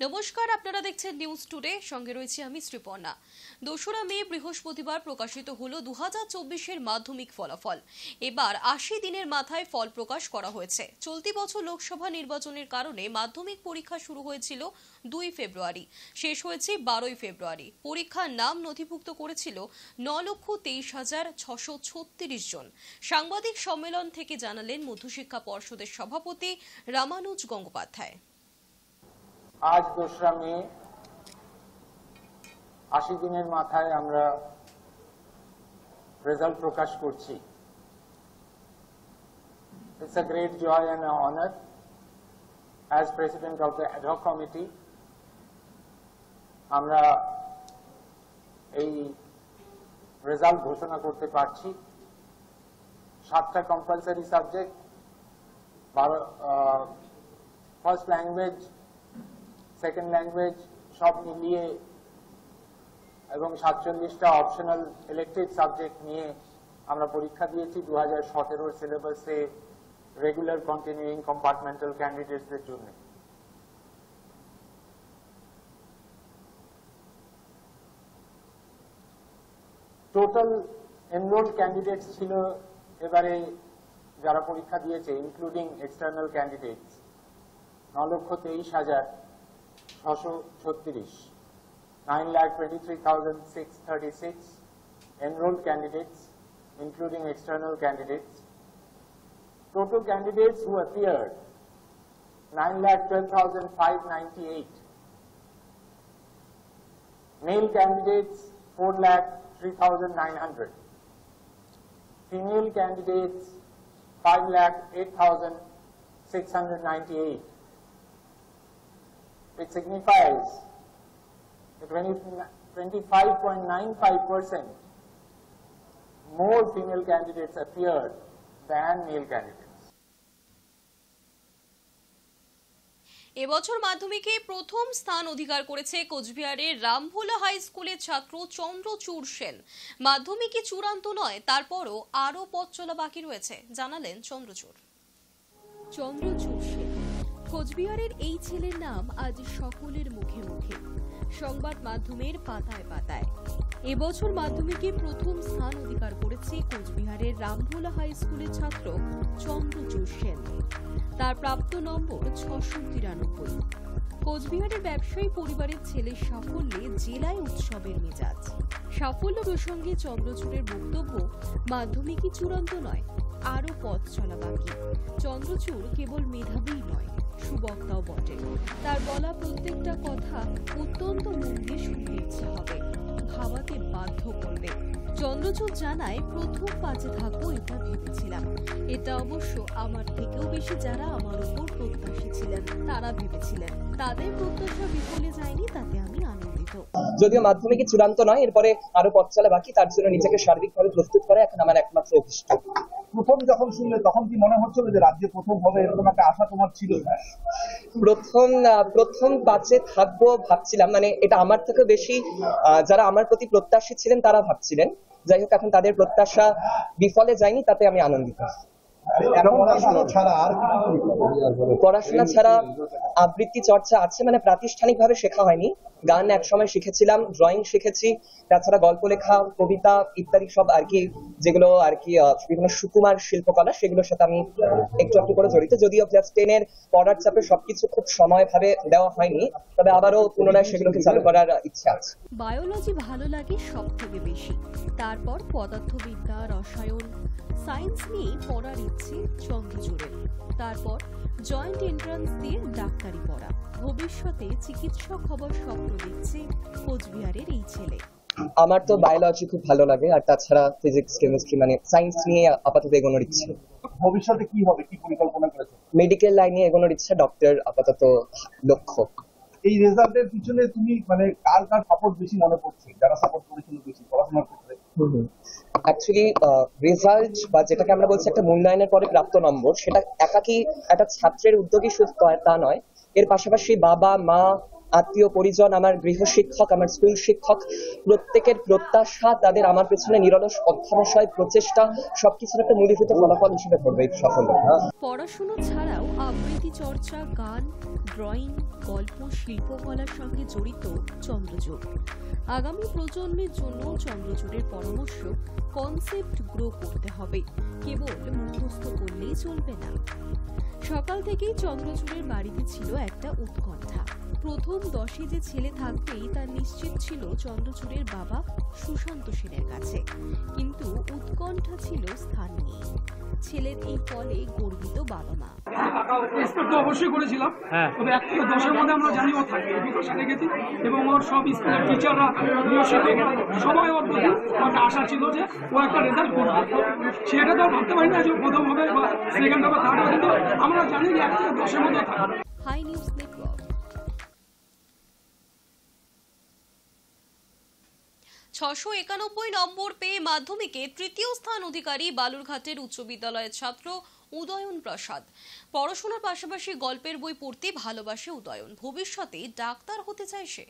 নমস্কার, আপনারা দেখছেন নিউজ টুডে, সঙ্গে রয়েছে আমি শ্রীপর্ণা। 2রা মে বৃহস্পতিবার প্রকাশিত হলো 2024-এর মাধ্যমিক ফলাফল। এবার 80 দিনের মাথায় ফল প্রকাশ করা হয়েছে। চলতি বছর লোকসভা নির্বাচনের কারণে মাধ্যমিক পরীক্ষা শুরু হয়েছিল 2 ফেব্রুয়ারি, শেষ হয়েছে 12 ফেব্রুয়ারি। পরীক্ষার নাম নথিভুক্ত করেছিল 9,23,636 জন। সাংবাদিক সম্মেলন থেকে জানালেন মধ্যশিক্ষা পর্ষদের সভাপতি রামানুজ গঙ্গোপাধ্যায়। आज 2রা মে 80 দিনের মাথায় আমরা রেজাল্ট প্রকাশ করছি। It's a great joy and an honor as president of the ad hoc committee আমরা এই রেজাল্ট ঘোষণা করতে পারছি। 7টা compulsory subject, first language, second language সব মিলিয়ে এবং 47টা অপশনাল ইলেক্টিভ সাবজেক্ট নিয়ে আমরা পরীক্ষা দিয়েছি 2017 সিলেবাসে রেগুলার কন্টিনিউইং কম্পার্টমেন্টাল ক্যান্ডিডেটসদের জন্য। টোটাল এনরোলড ক্যান্ডিডেটস ছিল এবারে যারা পরীক্ষা দিয়েছে including external candidates 9,23,636, 9,23,636 enrolled candidates, including external candidates. Total candidates who appeared 9,12,598. Male candidates 4,03,900. Female candidates 5,08,698. It signifies that 25.95% more female candidates appeared than male candidates. এবছর মাধ্যমিকে প্রথম স্থান অধিকার করেছে কোচবিহারের রামভোলা হাই স্কুলের ছাত্র চন্দ্রচূড় সেন। মাধ্যমিকে চূড়ান্ত নয়, তারপরও আরও পথ চলা বাকি রয়েছে, জানালেন চন্দ্রচূড় সেন। কোচবিহারের এই ছেলের নাম আজ সকলের মুখে মুখে, সংবাদ মাধ্যমের পাতায় পাতায়। এবছর মাধ্যমিকে প্রথম স্থান অধিকার করেছে কোচবিহারের রামভোলা হাই স্কুলের ছাত্র চন্দ্রচূড় সেন। তার প্রাপ্ত নম্বর 693। কোচবিহারের ব্যবসায়ী পরিবারের ছেলের সাফল্যে জেলায় উৎসবের মেজাজ। সাফল্য প্রসঙ্গে চন্দ্রচূড়ের বক্তব্য, মাধ্যমিকই চূড়ান্ত নয়, আরও পথ চলা বাকি। চন্দ্রচূড় কেবল মেধাবী নয়, সুবক্তাও বটে। তার বলা প্রত্যেকটা কথা অত্যন্ত মন দিয়ে শুনতে ইচ্ছে হবে, ভাবাতে বাধ্য করবে। চন্দ্রচূড় জানায়, প্রথম পাঁচে থাকবো এটা ভেবেছিলাম। এটা অবশ্য আমার থেকেও বেশি যারা আমার উপর প্রত্যাশী ছিলেন তারা ভেবেছিলেন। তাদের প্রত্যাশা বিফলে যায়নি, তাতে আমি আনন্দিত। যদিও মাধ্যমিকে চূড়ান্ত নয়, এরপরে আরো পথ চলা বাকি, তার জন্য নিজেকে সার্বিকভাবে প্রস্তুত করা এখন আমার একমাত্র অভিষ্ট। প্রথম যখন শুনলে তখন কি মনে হচ্ছিল যে রাজ্যে প্রথম হবে, এরকম একটা আশা তোমার ছিল? প্রথম বাচে থাকবো ভাবছিলাম, মানে এটা আমার থেকে বেশি যারা আমার প্রতি প্রত্যাশী ছিলেন তারা ভাবছিলেন। যাই হোক, এখন তাদের প্রত্যাশা বিফলে যায়নি, তাতে আমি আনন্দিত। পড়াশোনা ছাড়া আবৃত্তি চর্চা আছে, মানে প্রাতিষ্ঠানিকভাবে শেখা হয়নি। গান একসময় শিখেছিলাম, ড্রয়িং শিখেছি, তাছাড়া গল্প লেখা, কবিতা ইত্যাদি সব আর কি, যেগুলো আর কি বিভিন্ন সুকুমার শিল্পকলা, সেগুলোর সাথে আমি একটু একটু করে জড়িত। যদিও ক্লাস 10-এর পড়ার চাপে সবকিছু খুব সময়ভাবে দেওয়া হয়নি, তবে আবারও পুনরায় সেগুলোকে চালু করার ইচ্ছা আছে। বায়োলজি ভালো লাগে সব থেকে বেশি, তারপর পদার্থবিদ্যা, রসায়ন, সায়েন্স নিয়ে পড়ার ইচ্ছে চন্দ্রচূড়ের। তারপর জয়েন্ট এন্ট্রান্স দিয়ে ডাক্তারি পড়া, ভবিষ্যতে চিকিৎসক হবার স্বপ্ন দেখছে কোচবিহারের এই ছেলে। আমার তো বায়োলজি খুব ভালো লাগে, আর তাছাড়া ফিজিক্স, কেমিস্ট্রি, মানে সায়েন্স নিয়ে আপাতত এগোনোর ইচ্ছে। ভবিষ্যতে কি হবে, কি পরিকল্পনা করেছো? মেডিকেল লাইনে এগোনোর ইচ্ছা, ডক্টর আপাতত লক্ষ্য। এই রেজাল্টের পিছনে তুমি মানে কার সাপোর্ট বেশি মনে পড়ছে, যারা সাপোর্ট করেছিল বেশি পড়াশোনার ক্ষেত্রে? অ্যাকচুয়ালি রেজাল্ট বা যেটাকে আমরা বলছি একটা মূল্যায়নের পরে প্রাপ্ত নম্বর, সেটা একাকি একটা ছাত্রের উদ্যোগী শুধু তা নয়, এর পাশাপাশি বাবা মা আত্মীয় পরিজন, আমার গৃহশিক্ষক, আমার স্কুল শিক্ষক, প্রত্যেকের প্রত্যাশা, তাদের আমার পেছনে নিরলস অধ্যবসায়, প্রচেষ্টা, সবকিছুর একটা মূলীভূত ফলাফল হিসেবে ধরবে এই সফলতা। পড়াশোনা ছাড়াও আবৃত্তি চর্চা, গান, ড্রয়িং, গল্প, শিল্পকলার সঙ্গে জড়িত চন্দ্রচূড়। আগামী প্রজন্মের জন্য চন্দ্রচূড়ের পরামর্শ, কনসেপ্ট গ্রো করতে হবে, কেবল মুখস্থ করলেই চলবে না। সকাল থেকেই চন্দ্রচূড়ের বাড়িতে ছিল একটা উৎকণ্ঠা। প্রথম 10-এ যে ছেলে থাকবেই তার নিশ্চিত ছিল চন্দ্রচূড়ের বাবা সুশান্ত সেনের কাছে, কিন্তু উৎকণ্ঠা ছিল স্থান নিয়ে। ছেলের এই ফলে গর্বিত বাবা মা। এক্সপেক্ট তো অবশ্যই করেছিলাম, তবে 1 থেকে 10-এর মধ্যে আমরা জানি ও থাকবে, বিকশে রেখেছি এবং ওর সব স্কুলের টিচাররা, শিক্ষক সবাই ওর প্রতি একটা আশা ছিল যে ও একটা রেজাল্ট করবে। সেটা তো ভাবতে পারি না যে প্রথম হবে বা সেকেন্ড হবে, থার্ড হবে, কিন্তু আমরা জানি যে 1 থেকে 10-এর মধ্যে থাকবে। High news network. 691 নম্বর পেয়ে মাধ্যমিকে তৃতীয় স্থান অধিকারী বালুরঘাটের উচ্চ বিদ্যালয়ের ছাত্র উদয়ন প্রসাদ। পড়াশোনার পাশাপাশি গল্পের বই পড়তে ভালোবাসে উদয়ন। ভবিষ্যতে ডাক্তার হতে চায় সে।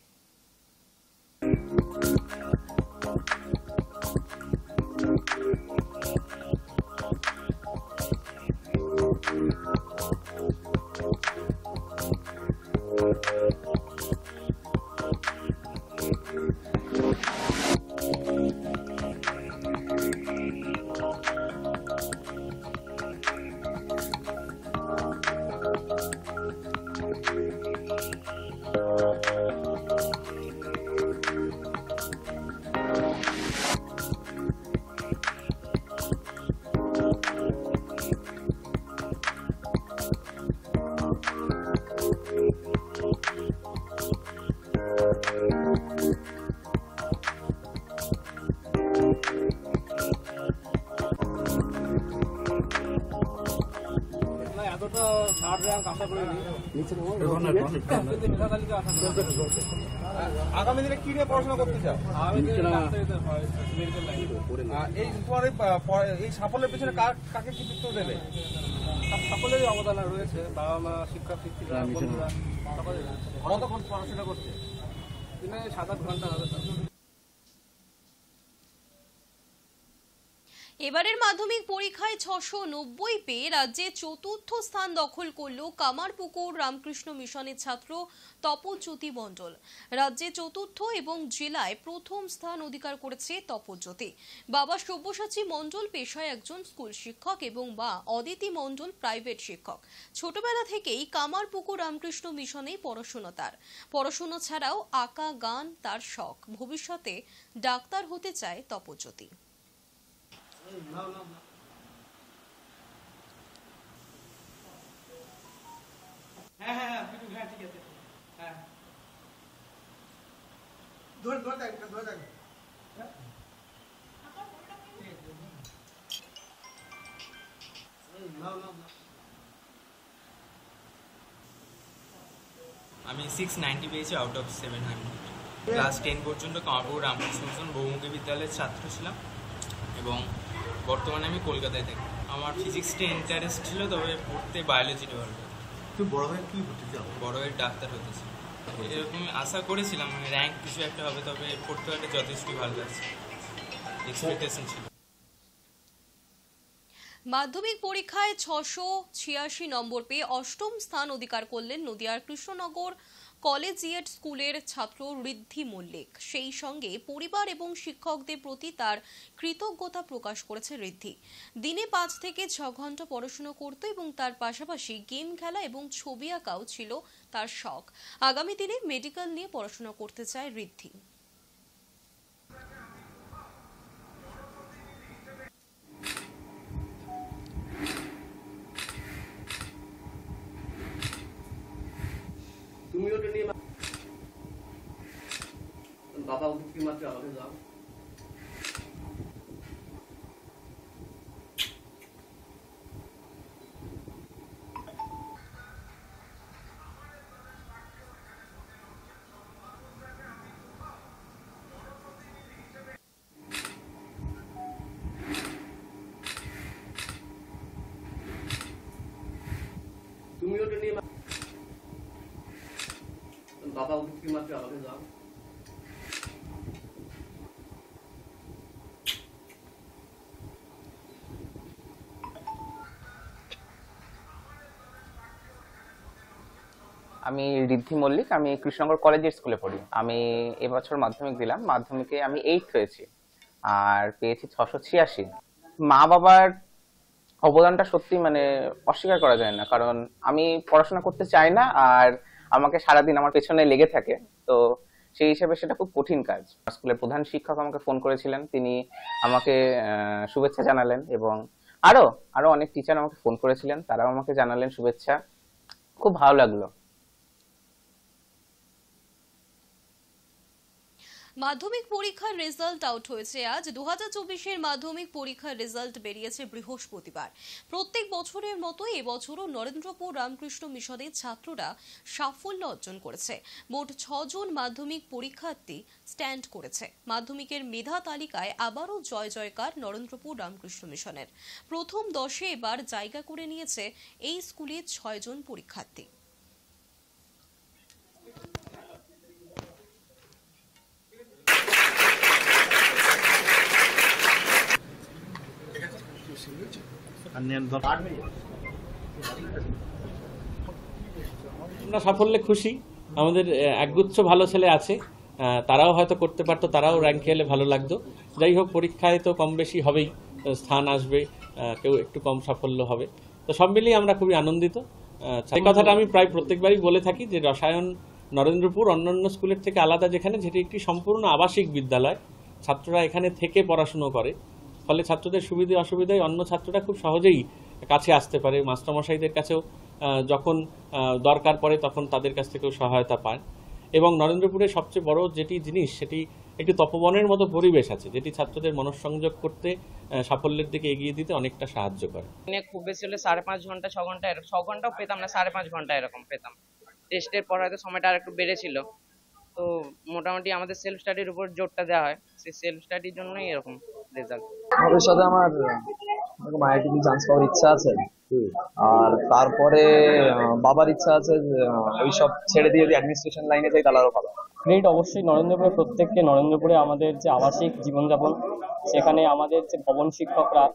আগামী দিনে কি নিয়ে পড়াশোনা করতে চাও? এই সাফল্যের পেছনে কাকে কৃতিত্ব দেবে? সকলেরই অবদান রয়েছে, বাবা মা, শিক্ষক শিক্ষিকা, বন্ধুরা, সকলেই। কতক্ষণ পড়াশোনা করতে? দিনে 7-8 ঘন্টা হবে। এবারের মাধ্যমিক পরীক্ষায় 690 পেয়ে রাজ্যে চতুর্থ স্থান দখল করল কামারপুকুর রামকৃষ্ণ মিশনের ছাত্র তপজ্যোতি মণ্ডল। রাজ্যে চতুর্থ এবং জেলায় প্রথম স্থান অধিকার করেছে তপজ্যোতি। বাবা সব্যসাচী মণ্ডল পেশায় একজন স্কুল শিক্ষক এবং মা অদিতি মণ্ডল প্রাইভেট শিক্ষক। ছোটবেলা থেকেই কামারপুকুর রামকৃষ্ণ মিশনেই পড়াশোনা তার। পড়াশোনা ছাড়াও আঁকা, গান তার শখ। ভবিষ্যতে ডাক্তার হতে চায় তপজ্যোতি। আমি 690 পেয়েছি আউট অফ 700। ক্লাস 10 পর্যন্ত কামারপুকুর রামকৃষ্ণ মিশন বহুমুখী বিদ্যালয়ের ছাত্র ছিলাম এবং বর্তমানে আমি কলকাতায় থাকি। আমার ফিজিক্সটা ইন্টারেস্ট ছিল, তবে পড়তে বায়োলজিটা ভালো লাগে। তুই বড় হয়ে কি হতে চাও? বড় হয়ে ডাক্তার হতেছি এরকমই আশা করেছিলাম, মানে র্যাঙ্ক কিছু একটা হবে, তবে পড়তে পারলে যথেষ্ট ভালো লাগছে, এক্সপেকটেশন ছিল। মাধ্যমিক পরীক্ষায় 686 নম্বর পেয়ে অষ্টম স্থান অধিকার করলেন নদিয়ার কৃষ্ণনগর কলেজিয়েট স্কুলের ছাত্র ঋদ্ধি মল্লিক। সেই সঙ্গে পরিবার এবং শিক্ষকদের প্রতি তার কৃতজ্ঞতা প্রকাশ করেছে ঋদ্ধি। দিনে 5 থেকে 6 ঘন্টা পড়াশোনা করত এবং তার পাশাপাশি গেম খেলা এবং ছবি আঁকাও ছিল তার শখ। আগামী দিনে মেডিকেল নিয়ে পড়াশোনা করতে চায় ঋদ্ধি। তুমি ওটা নিয়ে বাবা উঠি মাত্র আমাকে যাও। তুমি ওটা নিয়ে বাবা উঠি মাত্র আমাকে দাও। আমি ঋদ্ধি মল্লিক, আমি কৃষ্ণনগর কলেজের স্কুলে পড়ি। আমি এবছর মাধ্যমিক দিলাম, মাধ্যমিকে আমি 8th হয়েছি আর পেয়েছি 686। মা বাবার অবদানটা সত্যি মানে অস্বীকার করা যায় না, কারণ আমি পড়াশোনা করতে চাই না আর আমাকে সারাদিন আমার পেছনে লেগে থাকে, তো সেই হিসেবে সেটা খুব কঠিন কাজ। স্কুলের প্রধান শিক্ষক আমাকে ফোন করেছিলেন, তিনি আমাকে শুভেচ্ছা জানালেন, এবং আরো অনেক টিচার আমাকে ফোন করেছিলেন, তারাও আমাকে জানালেন শুভেচ্ছা। খুব ভালো লাগলো। মাধ্যমিক পরীক্ষার রেজাল্ট আউট হয়েছে আজ। 2024-এর মাধ্যমিক পরীক্ষার রেজাল্ট বেরিয়েছে বৃহস্পতিবার। প্রত্যেক বছরের মতো এবছরও নরেন্দ্রপুর রামকৃষ্ণ মিশনের ছাত্ররা সাফল্য অর্জন করেছে। মোট 6 জন মাধ্যমিক পরীক্ষার্থী স্ট্যান্ড করেছে। মাধ্যমিকের মেধা তালিকায় আবারও জয় জয়কার নরেন্দ্রপুর রামকৃষ্ণ মিশনের। প্রথম 10-এ এবার জায়গা করে নিয়েছে এই স্কুলের 6 জন পরীক্ষার্থী। আমরা সাফল্যে খুশি। আমাদের একগুচ্ছ ভালো ছেলে আছে, তারাও হয়তো করতে পারতো, তারাও র্যাঙ্ক এলে ভালো লাগতো। যাই হোক, পরীক্ষায় তো কম বেশি হবেই, স্থান আসবে, কেউ একটু কম সাফল্য হবে, তো সব মিলিয়ে আমরা খুবই আনন্দিত। এই কথাটা আমি প্রায় প্রত্যেকবারই বলে থাকি যে রসায়ন নরেন্দ্রপুর অন্যান্য স্কুলের থেকে আলাদা, যেখানে যেটি একটি সম্পূর্ণ আবাসিক বিদ্যালয়, ছাত্ররা এখানে থেকে পড়াশুনো করে, ফলে ছাত্রদের সুবিধে অসুবিধায় অন্য ছাত্ররা খুব সহজেই কাছে আসতে পারে। মাস্টারমশাইদের কাছেও যখন দরকার পড়ে তখন তাদের কাছ থেকেও সহায়তা পায়। এবং নরেন্দ্রপুরের সবচেয়ে বড় যেটি জিনিস, সেটি একটি তপবনের মতো পরিবেশ আছে, যেটি ছাত্রদের মনঃসংযোগ করতে, সাফল্যের দিকে এগিয়ে দিতে অনেকটা সাহায্য করে। খুব বেশি হলে 5.5 ঘন্টা 6 ঘন্টা, 6 ঘন্টাও পেতাম না, 5.5 ঘন্টা এরকম পেতাম। টেস্টের পর হয়তো সময়টা আর একটু বেড়েছিল, তো মোটামুটি আমাদের সেলফ স্টাডির উপর জোরটা দেওয়া হয়, সেই সেলফ স্টাডির জন্যই এরকম রেজাল্ট। ভবিষ্যতে আমার আইআইটি চান্স পাওয়ার ইচ্ছা আছে, আর তারপরে বাবার ইচ্ছা আছে ওইসব ছেড়ে দিয়ে যদি অ্যাডমিনিস্ট্রেশন লাইনে যাই তাহলে আরো ভালো। গ্রেড অবশ্যই নরেন্দ্রপুরে, প্রত্যেককে নরেন্দ্রপুরে আমাদের যে আবাসিক জীবনযাপন, সেখানে আমাদের যে ভবন শিক্ষকরা,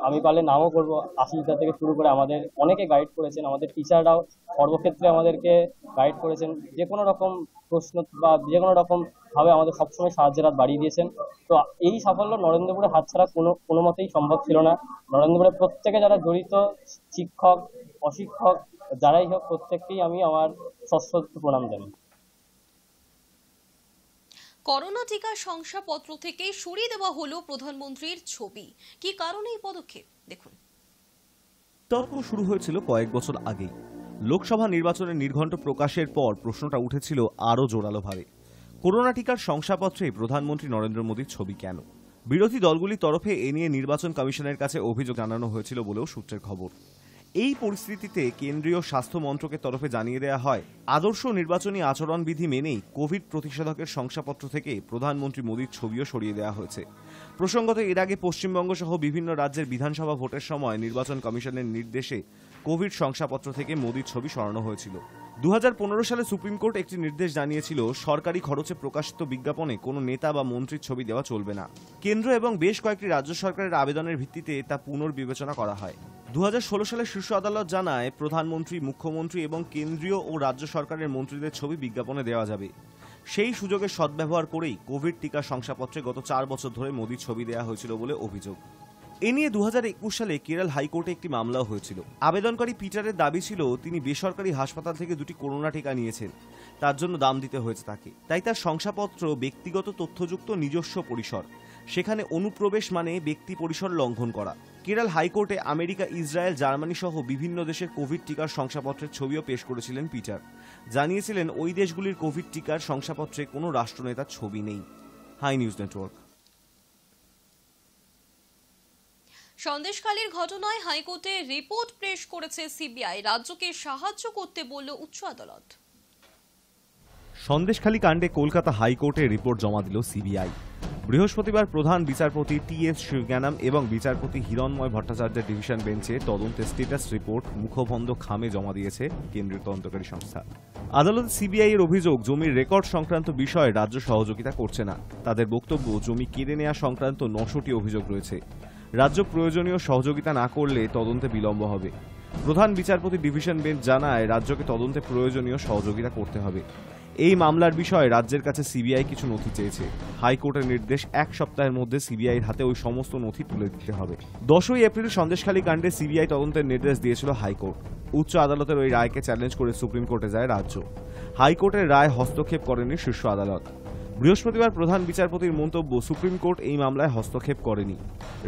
আমি পারলে নামও করবো, আশিসদা থেকে শুরু করে আমাদের অনেকে গাইড করেছেন। আমাদের টিচাররাও সর্বক্ষেত্রে আমাদেরকে গাইড করেছেন, যে কোনো রকম প্রশ্ন বা যে কোনো রকম ভাবে আমাদের সবসময় সাহায্যের হাত বাড়িয়ে দিয়েছেন। তো এই সাফল্য নরেন্দ্রপুরে হাতছাড়া কোনো মতেই সম্ভব ছিল না। নরেন্দ্রপুরে প্রত্যেকে যারা জড়িত, শিক্ষক অশিক্ষক যারাই হোক, প্রত্যেককেই আমি আমার সশ্রদ্ধ প্রণাম জানাই। করোনা টিকা শংসাপত্র থেকে সরিয়ে দেওয়া হলো প্রধানমন্ত্রীর ছবি। কি কারণে এই পদক্ষেপ, দেখুন। তর্ক শুরু হয়েছিল কয়েক বছর আগেই। লোকসভা নির্বাচনের নির্ঘণ্ট প্রকাশের পর প্রশ্নটা উঠেছিল আরও জোরালোভাবে, করোনা টিকার শংসাপত্রে প্রধানমন্ত্রী নরেন্দ্র মোদীর ছবি কেন? বিরোধী দলগুলির তরফে এ নিয়ে নির্বাচন কমিশনের কাছে অভিযোগ জানানো হয়েছিল বলেও সূত্রের খবর। এই পরিস্থিতিতে কেন্দ্রীয় স্বাস্থ্য মন্ত্রকের তরফে জানিয়ে দেওয়া হয়, আদর্শ নির্বাচনী আচরণবিধি মেনেই কোভিড প্রতিষেধকের শংসাপত্র থেকে প্রধানমন্ত্রী মোদীর ছবিও সরিয়ে দেওয়া হয়েছে। প্রসঙ্গত, এর আগে পশ্চিমবঙ্গ সহ বিভিন্ন রাজ্যের বিধানসভা ভোটের সময় নির্বাচন কমিশনের নির্দেশে কোভিড শংসাপত্র থেকে মোদীর ছবি সরানো হয়েছিল। 2015 সালে সুপ্রিম কোর্ট একটি নির্দেশ জানিয়েছিল, সরকারি খরচে প্রকাশিত বিজ্ঞাপনে কোনো নেতা বা মন্ত্রীর ছবি দেওয়া চলবে না। কেন্দ্র এবং বেশ কয়েকটি রাজ্য সরকারের আবেদনের ভিত্তিতে তা পুনর্বিবেচনা করা হয়। 2016 সালে শীর্ষ আদালত জানায়, প্রধানমন্ত্রী, মুখ্যমন্ত্রী এবং কেন্দ্রীয় ও রাজ্য সরকারের মন্ত্রীদের ছবি বিজ্ঞাপনে দেওয়া যাবে। সেই সুযোগের সদ্ব্যবহার করেই কোভিড টিকা শংসাপত্রে গত 4 বছর ধরে মোদীর ছবি দেওয়া হয়েছিল বলে অভিযোগ। এ নিয়ে 2021 সালে কেরল হাইকোর্টে একটি মামলাও হয়েছিল। আবেদনকারী পিটারের দাবি ছিল, তিনি বেসরকারি হাসপাতাল থেকে 2টি করোনা টিকা নিয়েছেন, তার জন্য দাম দিতে হয়েছে তাকে। তাই তার শংসাপত্র ব্যক্তিগত তথ্যযুক্ত নিজস্ব পরিসর, সেখানে অনুপ্রবেশ মানে ব্যক্তি পরিসর লঙ্ঘন করা। কেরল হাইকোর্টে আমেরিকা, ইসরায়েল, জার্মানি সহ বিভিন্ন দেশের কোভিড টিকার শংসাপত্রের ছবিও পেশ করেছিলেন পিটার। জানিয়েছিলেন, ওই দেশগুলির কোভিড টিকার শংসাপত্রে কোনো রাষ্ট্রনেতার ছবি নেই। Hi news network. সন্দেশখালীর ঘটনায় হাইকোর্টে রিপোর্ট পেশ করেছে সিবিআই। রাজ্যকে সাহায্য করতে বলল উচ্চ আদালত। সন্দেশখালী কাণ্ডে কলকাতা হাইকোর্টে রিপোর্ট জমা দিল সিবিআই। বৃহস্পতিবার প্রধান বিচারপতি টি.এস. শিবজ্ঞানম এবং বিচারপতি হিরণময় ভট্টাচার্যের ডিভিশন বেঞ্চে তদন্তের স্ট্যাটাস রিপোর্ট মুখবন্ধ খামে জমা দিয়েছে কেন্দ্রীয় তদন্তকারী সংস্থা। আদালত সিবিআই এর অভিযোগ জমির রেকর্ড সংক্রান্ত বিষয়ে রাজ্য সহযোগিতা করছে না। তাদের বক্তব্য, জমি কেড়ে নেওয়া সংক্রান্ত 9টি অভিযোগ রয়েছে। রাজ্য প্রয়োজনীয় সহযোগিতা না করলে তদন্তে বিলম্ব হবে। প্রধান বিচারপতি ডিভিশন বেঞ্চ জানায় রাজ্যকে তদন্তে প্রয়োজনীয় সহযোগিতা করতে হবে। এই মামলার বিষয়ে রাজ্যের কাছে সিবিআই কিছু নথি চেয়েছে। হাইকোর্টের নির্দেশ 1 সপ্তাহের মধ্যে সিবিআইয়ের হাতে ওই সমস্ত নথি তুলে দিতে হবে। 10ই এপ্রিল সন্দেশখালী কাণ্ডে সিবিআই তদন্তের নির্দেশ দিয়েছিল হাইকোর্ট। উচ্চ আদালতের ওই রায়কে চ্যালেঞ্জ করে সুপ্রিম কোর্টে যায় রাজ্য। হাইকোর্টের রায় হস্তক্ষেপ করেনি শীর্ষ আদালত। বৃহস্পতিবার প্রধান বিচারপতির মন্তব্য, সুপ্রিম কোর্ট এই মামলায় হস্তক্ষেপ করেনি,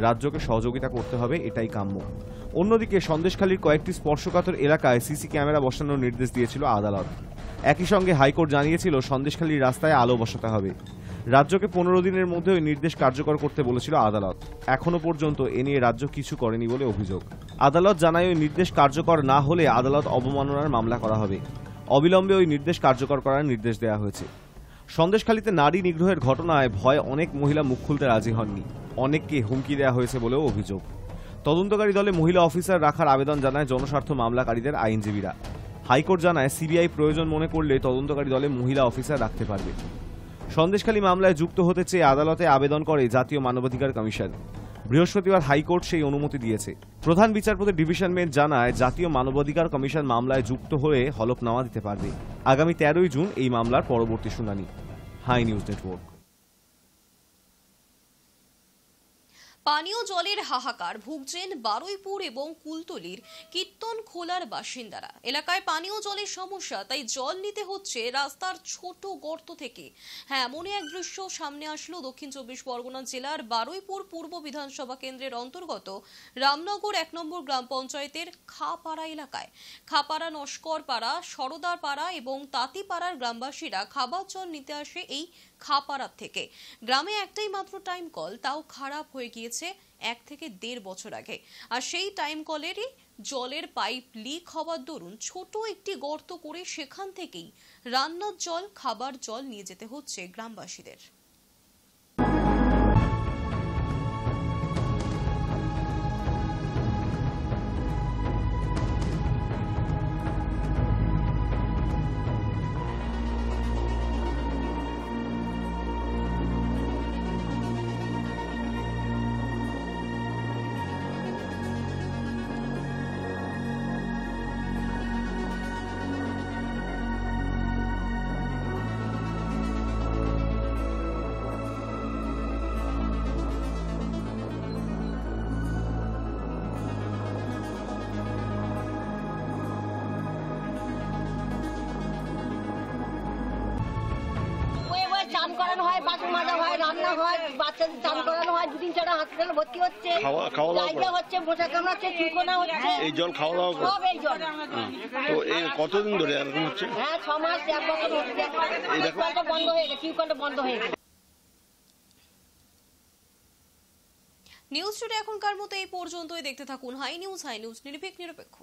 রাজ্যকে সহযোগিতা করতে হবে, এটাই কাম্য। অন্যদিকে সন্দেশখালীর কয়েকটি স্পর্শকাতর এলাকায় সিসি ক্যামেরা বসানোর নির্দেশ দিয়েছিল আদালত। একই সঙ্গে হাইকোর্ট জানিয়েছিল সন্দেশখালীর রাস্তায় আলো বসাতে হবে। রাজ্যকে 15 দিনের মধ্যে ওই নির্দেশ কার্যকর করতে বলেছিল আদালত। এখনো পর্যন্ত এ নিয়ে রাজ্য কিছু করেনি বলে অভিযোগ। আদালত জানায় ওই নির্দেশ কার্যকর না হলে আদালত অবমাননার মামলা করা হবে। অবিলম্বে ওই নির্দেশ কার্যকর করার নির্দেশ দেওয়া হয়েছে। সন্দেশখালীতে নারী নিগ্রহের ঘটনায় ভয়ে অনেক মহিলা মুখ খুলতে রাজি হননি। অনেককে হুমকি দেওয়া হয়েছে বলেও অভিযোগ। তদন্তকারী দলে মহিলা অফিসার রাখার আবেদন জানায় জনস্বার্থ মামলাকারীদের আইনজীবীরা। হাইকোর্ট জানায় সিবিআই প্রয়োজন মনে করলে তদন্তকারী দলে মহিলা অফিসার রাখতে পারবে। সন্দেশখালী মামলায় যুক্ত হতে চেয়ে আদালতে আবেদন করে জাতীয় মানবাধিকার কমিশন। বৃহস্পতিবার হাইকোর্ট সেই অনুমতি দিয়েছে। প্রধান বিচারপতি ডিভিশন বেঞ্চ জানায় জাতীয় মানবাধিকার কমিশন মামলায় যুক্ত হয়ে হলফনামা দিতে পারবে। আগামী 13ই জুন এই মামলার পরবর্তী শুনানি। Hi news network. পানীয় জলের হাহাকার ভুগছেন বারুইপুর এবং কুলতলির কীর্তন খোলার বাসিন্দারা। এলাকায় পানীয় জলের সমস্যা, তাই জল নিতে হচ্ছে রাস্তার ছোট গর্ত থেকে। এমনই এক দৃশ্য সামনে আসলো দক্ষিণ 24 পরগনা জেলার বারুইপুর পূর্ব বিধানসভা কেন্দ্রের অন্তর্গত রামনগর 1 নম্বর গ্রাম পঞ্চায়েতের খাপাড়া এলাকায়। খাপাড়া, নস্করপাড়া, সরদারপাড়া এবং তাঁতিপাড়ার গ্রামবাসীরা খাবার জল নিতে আসে এই খাপাড়া থেকে। গ্রামে একটাই মাত্র টাইম কল, তাও খারাপ হয়ে গিয়েছে 1 থেকে 1.5 বছর আগে। আর সেই টাইম কলেরই জলের পাইপ লিক হওয়ার দরুন ছোট একটি গর্ত করে সেখান থেকেই রান্নার জল, খাবার জল নিয়ে যেতে হচ্ছে গ্রামবাসীদের। চান করানো হয়, বাসন মাজা হয়, রান্না হয়, বাচ্চাদের চান করানো হয়, 2 দিন ছাড়া হাসপাতালে ভর্তি হচ্ছে, জায়গা হচ্ছে, মশা কামড়াচ্ছে, চুলকোনা হচ্ছে। এই জল খাওয়া দাওয়া সব এই জল। তো এই কতদিন ধরে এরকম হচ্ছে? হ্যাঁ, 6 মাস 1 বছর হচ্ছে। টিউবওয়েলটা বন্ধ হয়ে গেছে, টিউবওয়েলটা বন্ধ হয়ে গেছে। নিউজ টুডে এখনকার মতো এই পর্যন্তই। দেখতে থাকুন হাই নিউজ নিরপেক্ষ।